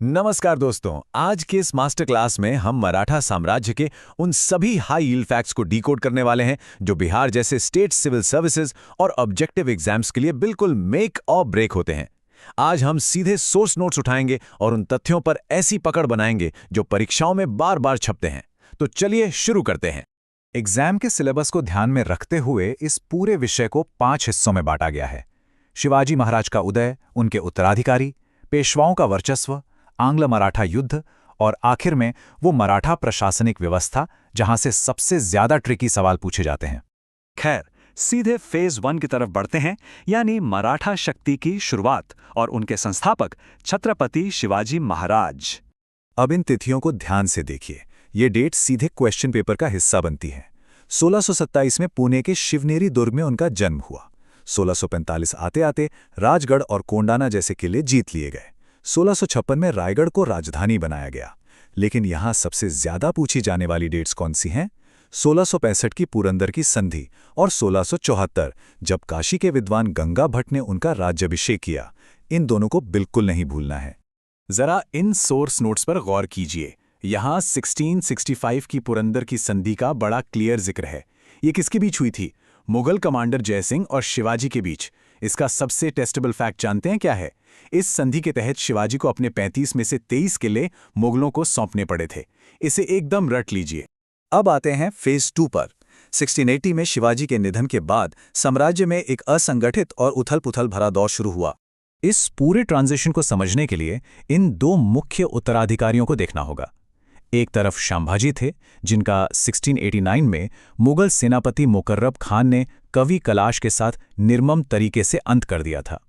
नमस्कार दोस्तों, आज के इस मास्टर क्लास में हम मराठा साम्राज्य के उन सभी हाई यील्ड फैक्ट्स को डिकोड करने वाले हैं जो बिहार जैसे स्टेट सिविल सर्विसेज और ऑब्जेक्टिव एग्जाम्स के लिए बिल्कुल मेक और ब्रेक होते हैं। आज हम सीधे सोर्स नोट्स उठाएंगे और उन तथ्यों पर ऐसी पकड़ बनाएंगे जो परीक्षाओं में बार बार छपते हैं। तो चलिए शुरू करते हैं। एग्जाम के सिलेबस को ध्यान में रखते हुए इस पूरे विषय को 5 हिस्सों में बांटा गया है। शिवाजी महाराज का उदय, उनके उत्तराधिकारी, पेशवाओं का वर्चस्व, आंग्ल मराठा युद्ध और आखिर में वो मराठा प्रशासनिक व्यवस्था जहां से सबसे ज्यादा ट्रिकी सवाल पूछे जाते हैं। खैर, सीधे फेज 1 की तरफ बढ़ते हैं, यानी मराठा शक्ति की शुरुआत और उनके संस्थापक छत्रपति शिवाजी महाराज। अब इन तिथियों को ध्यान से देखिए। ये डेट सीधे क्वेश्चन पेपर का हिस्सा बनती है। 1627 में पुणे के शिवनेरी दुर्ग में उनका जन्म हुआ। 1645 आते आते राजगढ़ और कोंडाना जैसे किले जीत लिए गए। 1656 में रायगढ़ को राजधानी बनाया गया। लेकिन यहां सबसे ज्यादा पूछी जाने वाली डेट्स कौन सी हैं? 1665 की पुरंदर की संधि और 1674 जब काशी के विद्वान गंगा भट्ट ने उनका राज्याभिषेक किया। इन दोनों को बिल्कुल नहीं भूलना है। जरा इन सोर्स नोट्स पर गौर कीजिए। यहाँ 1665 की पुरंदर की संधि का बड़ा क्लियर जिक्र है। ये किसके बीच हुई थी? मुगल कमांडर जयसिंह और शिवाजी के बीच। इसका सबसे टेस्टेबल फैक्ट जानते हैं क्या है? इस संधि के तहत शिवाजी को अपने 35 में से 23 किले मुगलों को सौंपने पड़े थे। इसे एकदम रट लीजिए। अब आते हैं फेज 2 पर। 1680 में शिवाजी के निधन के बाद साम्राज्य में एक असंगठित और उथल-पुथल भरा दौर शुरू हुआ। इस पूरे ट्रांजिशन को समझने के लिए इन दो मुख्य उत्तराधिकारियों को देखना होगा। एक तरफ संभाजी थे, जिनका 1689 में मुगल सेनापति मुकर्रब खान ने कवि कलाश के साथ निर्मम तरीके से अंत कर दिया था।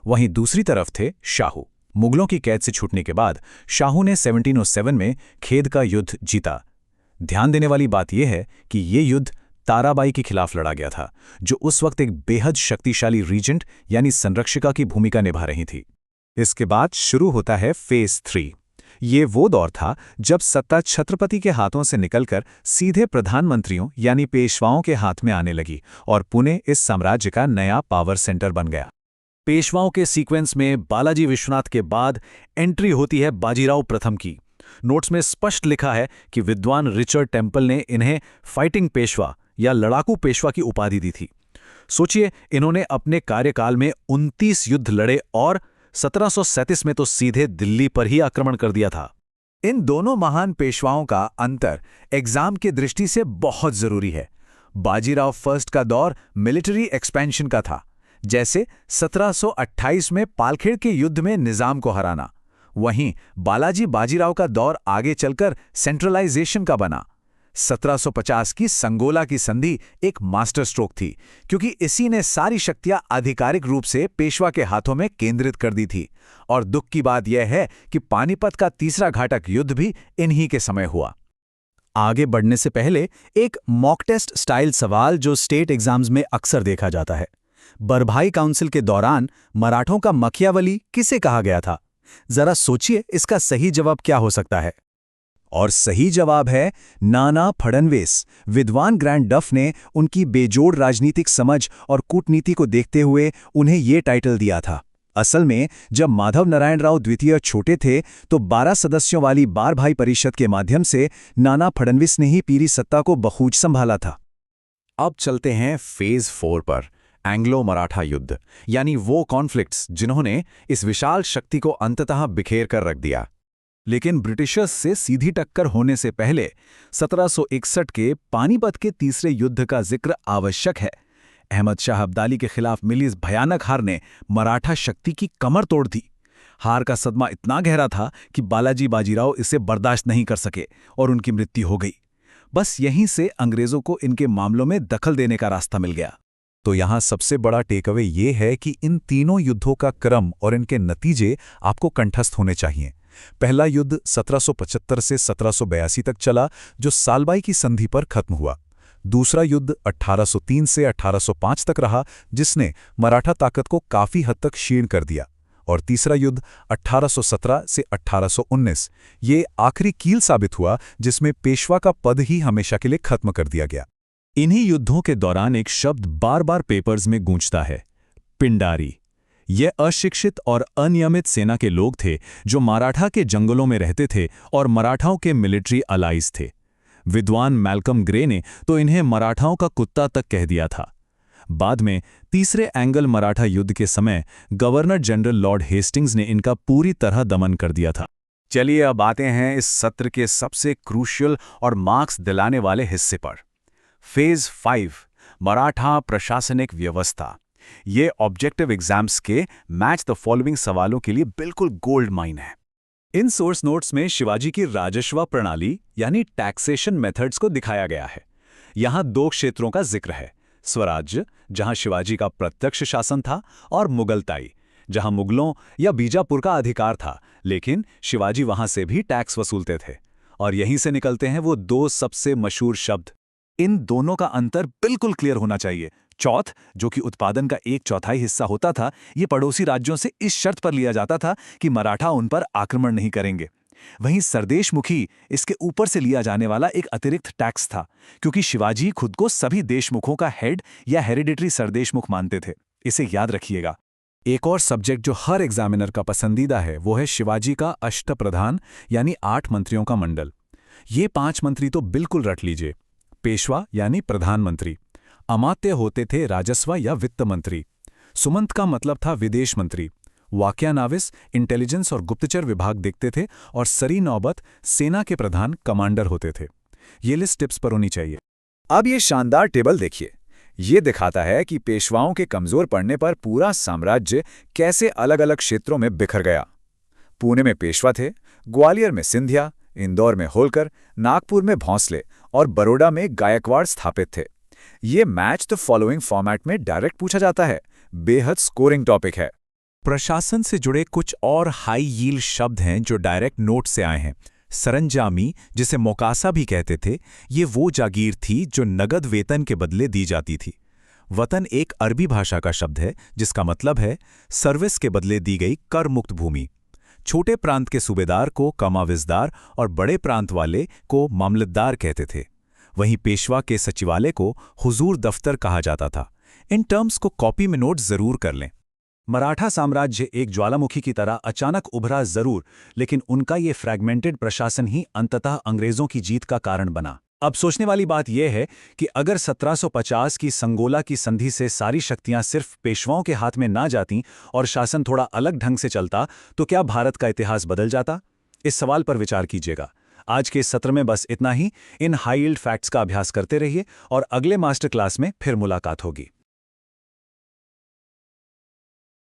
वहीं दूसरी तरफ थे शाहू। मुगलों की कैद से छूटने के बाद शाहू ने 1707 में खेद का युद्ध जीता। ध्यान देने वाली बात यह है कि ये युद्ध ताराबाई के खिलाफ लड़ा गया था, जो उस वक्त एक बेहद शक्तिशाली रीजेंट यानी संरक्षिका की भूमिका निभा रही थी। इसके बाद शुरू होता है फेज 3। ये वो दौर था जब सत्ता छत्रपति के हाथों से निकलकर सीधे प्रधानमंत्रियों यानी पेशवाओं के हाथ में आने लगी और पुणे इस साम्राज्य का नया पावर सेंटर बन गया। पेशवाओं के सीक्वेंस में बालाजी विश्वनाथ के बाद एंट्री होती है बाजीराव प्रथम की। नोट्स में स्पष्ट लिखा है कि विद्वान रिचर्ड टेम्पल ने इन्हें फाइटिंग पेशवा या लड़ाकू पेशवा की उपाधि दी थी। सोचिए, इन्होंने अपने कार्यकाल में 29 युद्ध लड़े और 1737 में तो सीधे दिल्ली पर ही आक्रमण कर दिया था। इन दोनों महान पेशवाओं का अंतर एग्जाम की दृष्टि से बहुत जरूरी है। बाजीराव फर्स्ट का दौर मिलिट्री एक्सपेंशन का था, जैसे 1728 में पालखेड़ के युद्ध में निजाम को हराना। वहीं बालाजी बाजीराव का दौर आगे चलकर सेंट्रलाइजेशन का बना। 1750 की संगोला की संधि एक मास्टर स्ट्रोक थी, क्योंकि इसी ने सारी शक्तियां आधिकारिक रूप से पेशवा के हाथों में केंद्रित कर दी थी। और दुख की बात यह है कि पानीपत का तीसरा घातक युद्ध भी इन्हीं के समय हुआ। आगे बढ़ने से पहले एक मॉक टेस्ट स्टाइल सवाल जो स्टेट एग्जाम्स में अक्सर देखा जाता है। बरभाई काउंसिल के दौरान मराठों का मखियावली किसे कहा गया था? जरा सोचिए, इसका सही जवाब क्या हो सकता है? और सही जवाब है नाना फडणवीस। विद्वान ग्रैंड डफ ने उनकी बेजोड़ राजनीतिक समझ और कूटनीति को देखते हुए उन्हें ये टाइटल दिया था। असल में जब माधव नारायण राव द्वितीय छोटे थे तो 12 सदस्यों वाली बारभाई परिषद के माध्यम से नाना फडणवीस ने ही पीरी सत्ता को बखूबी संभाला था। अब चलते हैं फेज 4 पर। एंग्लो मराठा युद्ध, यानी वो कॉन्फ्लिक्ट्स जिन्होंने इस विशाल शक्ति को अंततः बिखेर कर रख दिया। लेकिन ब्रिटिशर्स से सीधी टक्कर होने से पहले 1761 के पानीपत के तीसरे युद्ध का जिक्र आवश्यक है। अहमद शाह अब्दाली के खिलाफ मिली इस भयानक हार ने मराठा शक्ति की कमर तोड़ दी। हार का सदमा इतना गहरा था कि बालाजी बाजीराव इसे बर्दाश्त नहीं कर सके और उनकी मृत्यु हो गई। बस यहीं से अंग्रेजों को इनके मामलों में दखल देने का रास्ता मिल गया। तो यहाँ सबसे बड़ा टेकअवे ये है कि इन तीनों युद्धों का क्रम और इनके नतीजे आपको कंठस्थ होने चाहिए। पहला युद्ध 1775 से 1782 तक चला, जो सालबाई की संधि पर खत्म हुआ। दूसरा युद्ध 1803 से 1805 तक रहा, जिसने मराठा ताकत को काफी हद तक क्षीण कर दिया। और तीसरा युद्ध 1817 से 1819, ये आखिरी कील साबित हुआ, जिसमें पेशवा का पद ही हमेशा के लिए खत्म कर दिया गया। इन्हीं युद्धों के दौरान एक शब्द बार बार पेपर्स में गूंजता है, पिंडारी। ये अशिक्षित और अनियमित सेना के लोग थे जो मराठा के जंगलों में रहते थे और मराठाओं के मिलिट्री अलाइज थे। विद्वान मैल्कम ग्रे ने तो इन्हें मराठाओं का कुत्ता तक कह दिया था। बाद में तीसरे एंगल मराठा युद्ध के समय गवर्नर जनरल लॉर्ड हेस्टिंग्स ने इनका पूरी तरह दमन कर दिया था। चलिए अब आते हैं इस सत्र के सबसे क्रूशियल और मार्क्स दिलाने वाले हिस्से पर। फेज 5 मराठा प्रशासनिक व्यवस्था। ये ऑब्जेक्टिव एग्जाम्स के मैच द फॉलोइंग सवालों के लिए बिल्कुल गोल्ड माइन है। इन सोर्स नोट्स में शिवाजी की राजस्व प्रणाली यानी टैक्सेशन मेथड्स को दिखाया गया है। यहाँ 2 क्षेत्रों का जिक्र है, स्वराज्य जहां शिवाजी का प्रत्यक्ष शासन था, और मुगलताई जहां मुगलों या बीजापुर का अधिकार था, लेकिन शिवाजी वहां से भी टैक्स वसूलते थे। और यहीं से निकलते हैं वो 2 सबसे मशहूर शब्द। इन दोनों का अंतर बिल्कुल क्लियर होना चाहिए। चौथ, जो कि उत्पादन का 1/4 हिस्सा होता था, ये पड़ोसी राज्यों से इस शर्त पर लिया जाता था कि मराठा उन पर आक्रमण नहीं करेंगे। वहीं सरदेशमुखी इसके ऊपर से लिया जाने वाला एक अतिरिक्त टैक्स था, क्योंकि शिवाजी खुद को सभी देशमुखों का हेड या हेरिडिटरी सरदेशमुख मानते थे। इसे याद रखिएगा। एक और सब्जेक्ट जो हर एग्जामिनर का पसंदीदा है वो है शिवाजी का अष्टप्रधान यानी 8 मंत्रियों का मंडल। ये 5 मंत्री तो बिल्कुल रट लीजिए। पेशवा यानी प्रधानमंत्री, अमात्य होते थे राजस्व या वित्त मंत्री, सुमंत का मतलब था विदेश मंत्री, वाक्यानाविस इंटेलिजेंस और गुप्तचर विभाग देखते थे, और सरी नौबत सेना के प्रधान कमांडर होते थे। ये लिस्ट टिप्स पर होनी चाहिए। अब ये शानदार टेबल देखिए। ये दिखाता है कि पेशवाओं के कमजोर पड़ने पर पूरा साम्राज्य कैसे अलग अलग क्षेत्रों में बिखर गया। पुणे में पेशवा थे, ग्वालियर में सिंधिया, इंदौर में होलकर, नागपुर में भोंसले और बड़ौदा में गायकवाड़ स्थापित थे। ये मैच द फॉलोइंग फॉर्मेट में डायरेक्ट पूछा जाता है। बेहद स्कोरिंग टॉपिक है। प्रशासन से जुड़े कुछ और हाई यील्ड शब्द हैं जो डायरेक्ट नोट से आए हैं। सरंजामी, जिसे मोकासा भी कहते थे, ये वो जागीर थी जो नगद वेतन के बदले दी जाती थी। वतन एक अरबी भाषा का शब्द है जिसका मतलब है सर्विस के बदले दी गई कर मुक्त भूमि। छोटे प्रांत के सूबेदार को कमाविजदार और बड़े प्रांत वाले को मामलतदार कहते थे। वहीं पेशवा के सचिवालय को हुजूर दफ्तर कहा जाता था। इन टर्म्स को कॉपी में नोट जरूर कर लें। मराठा साम्राज्य एक ज्वालामुखी की तरह अचानक उभरा जरूर, लेकिन उनका ये फ्रैगमेंटेड प्रशासन ही अंततः अंग्रेजों की जीत का कारण बना। अब सोचने वाली बात यह है कि अगर 1750 की संगोला की संधि से सारी शक्तियां सिर्फ पेशवाओं के हाथ में ना जातीं और शासन थोड़ा अलग ढंग से चलता, तो क्या भारत का इतिहास बदल जाता? इस सवाल पर विचार कीजिएगा। आज के इस सत्र में बस इतना ही। इन हाई यील्ड फैक्ट्स का अभ्यास करते रहिए और अगले मास्टर क्लास में फिर मुलाकात होगी।